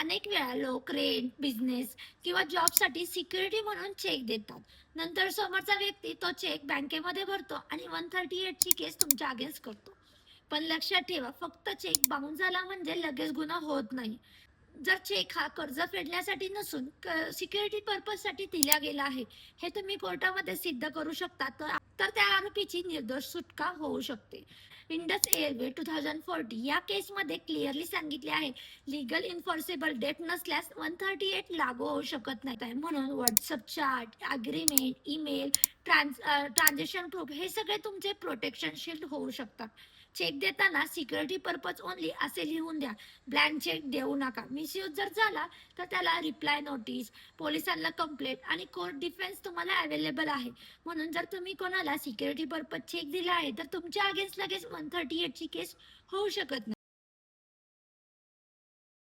अनेक वेळा लोक रेंट, बिझनेस किंवा जॉबसाठी सिक्युरिटी म्हणून चेक देतात. नंतर समोरचा व्यक्ती तो चेक बँकेमध्ये भरतो आणि 138 ची केस तुमच्या अगेन्स्ट करतो. पण लक्षात ठेवा, फक्त चेक बाउन्स झाला म्हणजे लगेच गुन्हा होत नाही. जर चेक हा कर्ज फेडण्यासाठी नसून सिक्युरिटी पर्पजसाठी दिला गेला आहे, हे तुम्ही कोर्टामध्ये सिद्ध करू शकता, तर त्या आरोपीची निर्दोष सुटका होऊ शकते. इंडस एअरवे 2040 या केसमध्ये क्लिअरली सांगितले आहे, लिगल इन्फॉर्सेबल डेट नसल्यास 138 लागू होऊ शकत नाही. म्हणून WhatsApp chat, agreement, email, transaction proof हे सगळे तुमचे प्रोटेक्शन शील्ड होऊ शकतात. चेक देताना सिक्युरिटी पर्पज ओनली असे लिहून द्या. ब्लँक चेक देऊ नका. मिसयूज जर झाला तर त्याला रिप्लाय नोटीस, पोलिसांना कंप्लेंट आणि कोर्ट डिफेन्स तुम्हाला अवेलेबल आहे. म्हणून जर तुम्ही कोणाला सिक्युरिटी पर्पज चेक दिला आहे तर तुमच्या अगेन्स्ट लगेच 138 ची केस होऊ शकत नाही.